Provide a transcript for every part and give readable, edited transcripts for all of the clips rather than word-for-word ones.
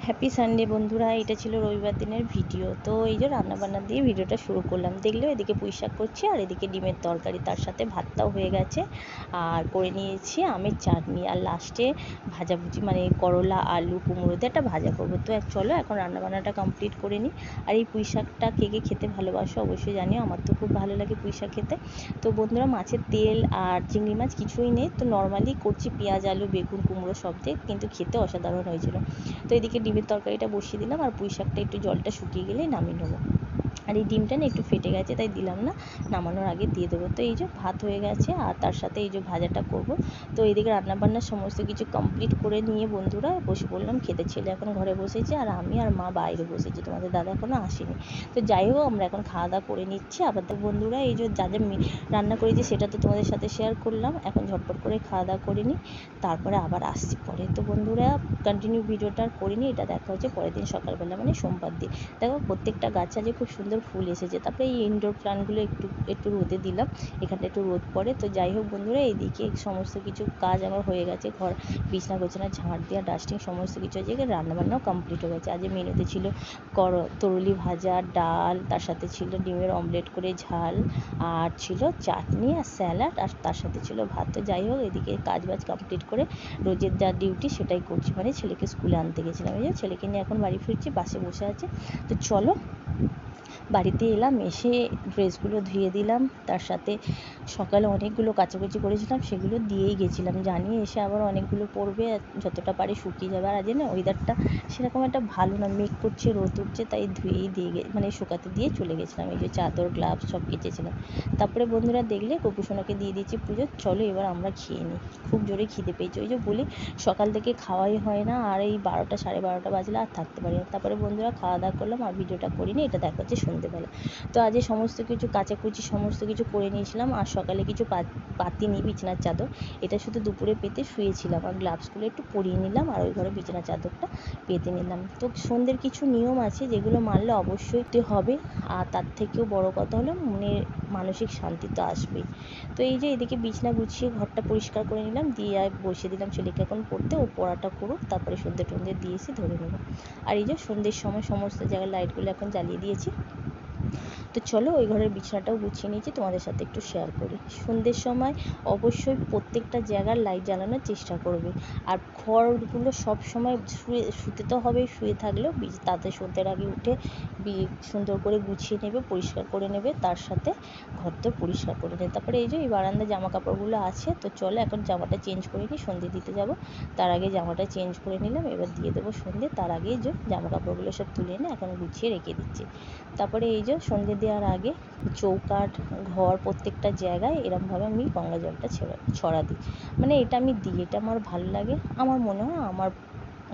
Happy Sunday বন্ধুরা, এটা ছিল রবিবার দিনের ভিডিও। তো এই যে রান্নাবান্না দিয়ে ভিডিওটা শুরু করলাম। দেখলেও এদিকে পুঁই শাক করছি আর এদিকে ডিমের তরকারি, তার সাথে ভাতটাও হয়ে গেছে আর করে নিয়েছি আমের চাটনি, আর লাস্টে ভাজাভুজি মানে করলা আলু কুমড়ো দিয়ে একটা ভাজা করবো। তো চলো এখন রান্নাবান্নাটা কমপ্লিট করে নিই। আর এই পুঁই শাকটা কে কে খেতে ভালোবাসো অবশ্যই জানিও, আমার তো খুব ভালো লাগে পুঁই শাক খেতে। তো বন্ধুরা, মাছের তেল আর চিংড়ি মাছ কিছুই নেই, তো নর্মালি করছি পেঁয়াজ আলু বেগুন কুমড়ো সব দিয়ে, কিন্তু খেতে অসাধারণ হয়েছিল। তো এদিকে ডিমের তরকারিটা বসিয়ে দিলাম আর পুঁই শাকটা একটু জলটা শুকিয়ে গেলেই নামিয়ে নেবো। আর এই ডিমটা না একটু ফেটে গেছে, তাই দিলাম না, নামানোর আগে দিয়ে দেবো। তো এই যে ভাত হয়ে গেছে আর তার সাথে এই যে ভাজাটা করব। তো এইদিকে রান্নাবান্নার সমস্ত কিছু কমপ্লিট করে নিয়ে বন্ধুরা বসে পড়লাম খেতে। ছেলে এখন ঘরে বসেছে আর আমি আর মা বাইরে বসেছি, তোমাদের দাদা এখনও আসেনি। তো যাই হোক, আমরা এখন খাওয়া দাওয়া করে নিচ্ছি। আবার তো বন্ধুরা এই যে যা যা রান্না করেছি সেটা তো তোমাদের সাথে শেয়ার করলাম। এখন ঝটপট করে খাওয়া দাওয়া করে নিই, তারপরে আবার আসছি পরে। তো বন্ধুরা, কন্টিনিউ ভিডিওটা আর করিনি, এটা দেখা হচ্ছে পরের দিন সকালবেলা মানে সোমবার দিন। দেখো প্রত্যেকটা গাছ আজকে খুব সুন্দর ফুল এসেছে। তারপরে এই ইনডোর প্ল্যান্টগুলো একটু একটু রোদে দিলাম, এখানটা একটু রোদ পড়ে। তো যাই হোক বন্ধুরা, এইদিকে সমস্ত কিছু কাজ আমার হয়ে গেছে, ঘর বিছনা গোছানা ঝাঁট দেওয়া ডাস্টিং সমস্ত কিছু হয়ে গেছে, রান্নাবান্নাও কমপ্লিট হয়ে গেছে। আজ মেনুতে ছিল তরুলি ভাজা, ডাল, তার সাথে ছিল ডিমের অমলেট করে ঝাল, আর ছিল চাটনি আর স্যালাড, আর তার সাথে ছিল ভাত। তো যাই হোক, এদিকে কাজ বাজ কমপ্লিট করে রোজের যা ডিউটি সেটাই করছি, মানে ছেলেকে স্কুলে আনতে গেছিলাম। এই যে ছেলেকে নিয়ে এখন বাড়ি ফিরছি, বাসে বসে আছে। তো চলো, বাড়িতে এলাম, এসে ড্রেসগুলো ধুয়ে দিলাম, তার সাথে সকালে অনেকগুলো কাচাকুচি করেছিলাম সেগুলো দিয়েই গেছিলাম, জানিয়ে এসে আবার অনেকগুলো পড়বে, যতটা পারে শুকিয়ে যাবে। আর আজ না ওয়েদারটা সেরকম একটা ভালো না, মেঘ করছে রোদ উঠছে, তাই ধুয়েই দিয়ে মানে শুকাতে দিয়ে চলে গেছিলাম। এই যে চাদর গ্লাভস সব কেচেছিলাম। তারপরে বন্ধুরা দেখলে গোপুসোনাকে দিয়ে দিয়েছি পুজো। চলো এবার আমরা খেয়ে নিই, খুব জোরে খিদে পেয়েছে। ওই যে বলি সকাল থেকে খাওয়াই হয় না, আর এই 12টা 12:30 বাজলে আর থাকতে পারি না। তারপরে বন্ধুরা খাওয়া দাওয়া করলাম আর ভিডিওটা করিনি, এটা দেখা হচ্ছে সন্ধ্যেবেলা। তো আজ সমস্ত কিছু কাচাকুচি সমস্ত কিছু করে নিয়েছিলাম, আর সকালে কিছু পাতিনি বিছানার চাদর, এটা শুধু দুপুরে পেতে শুয়েছিলাম, আর গ্লাভসগুলো একটু পরিয়ে নিলাম, আর ওই ঘরে বিছানার চাদরটা পেতে নিলাম। তো সন্ধ্যের কিছু নিয়ম আছে যেগুলো মানলে অবশ্যই হবে, আর তার থেকেও বড় কথা হলো মনের মানসিক শান্তি তো আসবেই। তো এই যে এদিকে বিছানা গুছিয়ে ঘরটা পরিষ্কার করে নিলাম, দিয়ে বসিয়ে দিলাম ছেলেকে এখন পড়তে, ও পড়াটা করুক, তারপরে সন্ধ্যে টন্ধে দিয়ে এসে ধরে নেব। আর এই যে সন্ধ্যের সময় সমস্ত জায়গায় লাইটগুলো এখন জ্বালিয়ে দিয়েছি। তো চলো ওই ঘরের বিছানাটাও গুছিয়ে নিয়েছি, তোমাদের সাথে একটু শেয়ার করি। সন্ধ্যের সময় অবশ্যই প্রত্যেকটা জায়গার লাইট জ্বালানোর চেষ্টা করবে, আর ঘরগুলো সব সময় শুতে তো হবে, শুয়ে থাকলেও তাতে সন্ধ্যের আগে উঠে সুন্দর করে গুছিয়ে নেবে, পরিষ্কার করে নেবে, তার সাথে ঘর তো পরিষ্কার করে নেবে। তারপরে এই যে এই বারান্দায় জামা কাপড়গুলো আছে, তো চলো এখন জামাটা চেঞ্জ করে নিই, সন্ধ্যে দিতে যাব, তার আগে জামাটা চেঞ্জ করে নিলাম, এবার দিয়ে দেবো সন্ধ্যে। তার আগে যে জামা কাপড়গুলো সব তুলে এনে এখন গুছিয়ে রেখে দিচ্ছি। তারপরে এই যে সন্ধ্যে দেওয়ার আগে চৌকাঠ ঘর প্রত্যেকটা জায়গায় এরমভাবে আমি গঙ্গা জলটা ছড়া দিই, মানে এটা আমি দিই, এটা আমার ভালো লাগে, আমার মনে হয় আমার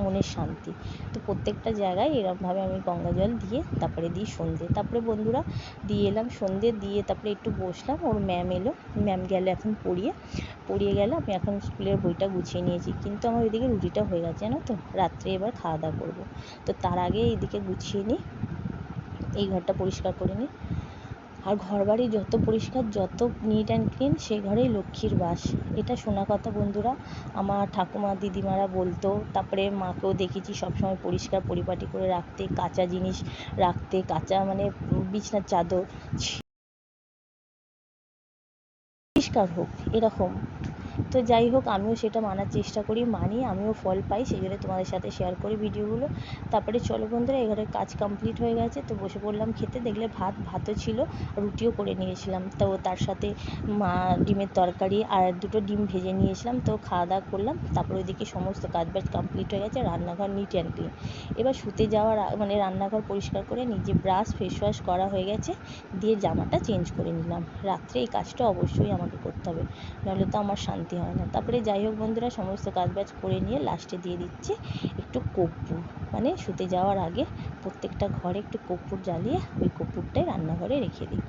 মনের শান্তি। তো প্রত্যেকটা জায়গায় এরমভাবে আমি গঙ্গা জল দিয়ে তারপরে দিই সন্ধ্যে। তারপরে বন্ধুরা দিয়ে এলাম সন্ধ্যে দিয়ে, তারপরে একটু বসলাম, ওর ম্যাম এলো, ম্যাম গেলে এখন পড়িয়ে গেলে, আমি এখন স্কুলের বইটা গুছিয়ে নিয়েছি, কিন্তু আমার ওইদিকে রুটিটা হয়ে গেছে জানো তো, রাত্রে এবার খাওয়া দাওয়া করবো। তো তার আগে এইদিকে গুছিয়ে নিই, এই ঘরটা পরিষ্কার করে নিই। আর ঘরবাড়ি যত পরিষ্কার যত নিট অ্যান্ড ক্লিন, সেই ঘরেই লক্ষ্মীর বাস, এটা শোনা কথা বন্ধুরা, আমার ঠাকুমা দিদিমারা বলতো। তারপরে মাকেও দেখেছি সবসময় পরিষ্কার পরিপাটি করে রাখতে, কাঁচা জিনিস রাখতে, কাঁচা মানে বিছনার চাদর পরিষ্কার হোক এরকম। তো যাই হোক, আমিও সেটা মানার চেষ্টা করি, মানি, আমিও ফল পাই, সেই জন্য তোমাদের সাথে শেয়ার করি ভিডিওগুলো। তারপরে চলো বন্ধুরা, এবারে কাজ কমপ্লিট হয়ে গেছে, তো বসে পড়লাম খেতে। দেখলে ভাতও ছিল, রুটিও করে নিয়েছিলাম, তো তার সাথে ডিমের তরকারি আর দুটো ডিম ভেজে নিয়েছিলাম। তো খাওয়া দাওয়া করলাম, তারপরে ওইদিকে সমস্ত কাজ বাজ কমপ্লিট হয়ে গেছে, রান্নাঘর নিট অ্যান্ড ক্লিন। এবার শুতে যাওয়ার মানে রান্নাঘর পরিষ্কার করে নিজে ব্রাশ ফেস ওয়াশ করা হয়ে গেছে, দিয়ে জামাটা চেঞ্জ করে নিলাম। রাত্রে এই কাজটা অবশ্যই আমাকে করতে হবে, নাহলে তো আমার শান্তি শান্তি হয় না। তারপরে যাই হোক বন্ধুরা, সমস্ত কাজবাজ করে নিয়ে লাস্টে দিয়ে দিচ্ছি একটু কর্পূর, মানে শুতে যাওয়ার আগে প্রত্যেকটা ঘরে একটু কর্পূর জ্বালিয়ে ওই কর্পূরটাই রান্নাঘরে রেখে দিই।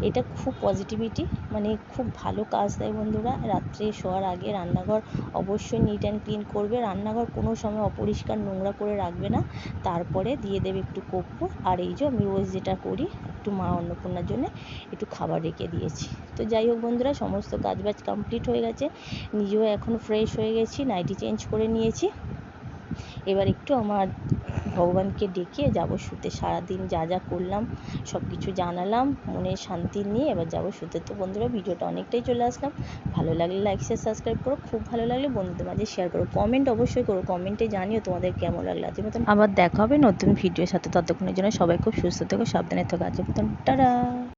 এটা খুব পজিটিভিটি, মানে খুব ভালো কাজ দেয় বন্ধুরা। রাত্রে শোয়ার আগে রান্নাঘর অবশ্যই নিট অ্যান্ড ক্লিন করবে, রান্নাঘর কোনো সময় অপরিষ্কার নোংরা করে রাখবে না। তারপরে দিয়ে দেবে একটু কর্পূর। আর এই যে আমি রোজ যেটা করি, একটু মা অন্নপূর্ণার জন্য একটু খাবার রেখে দিয়েছি। তো যাই হোক বন্ধুরা, সমস্ত কাজবাজ কমপ্লিট হয়ে গেছে, নিজেও এখন ফ্রেশ হয়ে গেছি, নাইটি চেঞ্জ করে নিয়েছি। এবার একটু আমার ভগবানকে ডেকে যাব শুতে। সারাদিন যা যা করলাম সব কিছু জানালাম, মনে শান্তি নিয়ে এবার যাব শুতে। তো বন্ধুরা, ভিডিওটা অনেকটাই চলে আসলাম। ভালো লাগলে লাইক শেয়ার সাবস্ক্রাইব করো, খুব ভালো লাগলে বন্ধুদের মাঝে শেয়ার করো, কমেন্ট অবশ্যই করো, কমেন্টে জানিও তোমাদের কেমন লাগলো। আজকের মতন আবার দেখা হবে নতুন ভিডিওর সাথে, ততক্ষণের জন্য সবাই খুব সুস্থ থেকো, সাবধানে থেকো। আজকের মতন টাটা।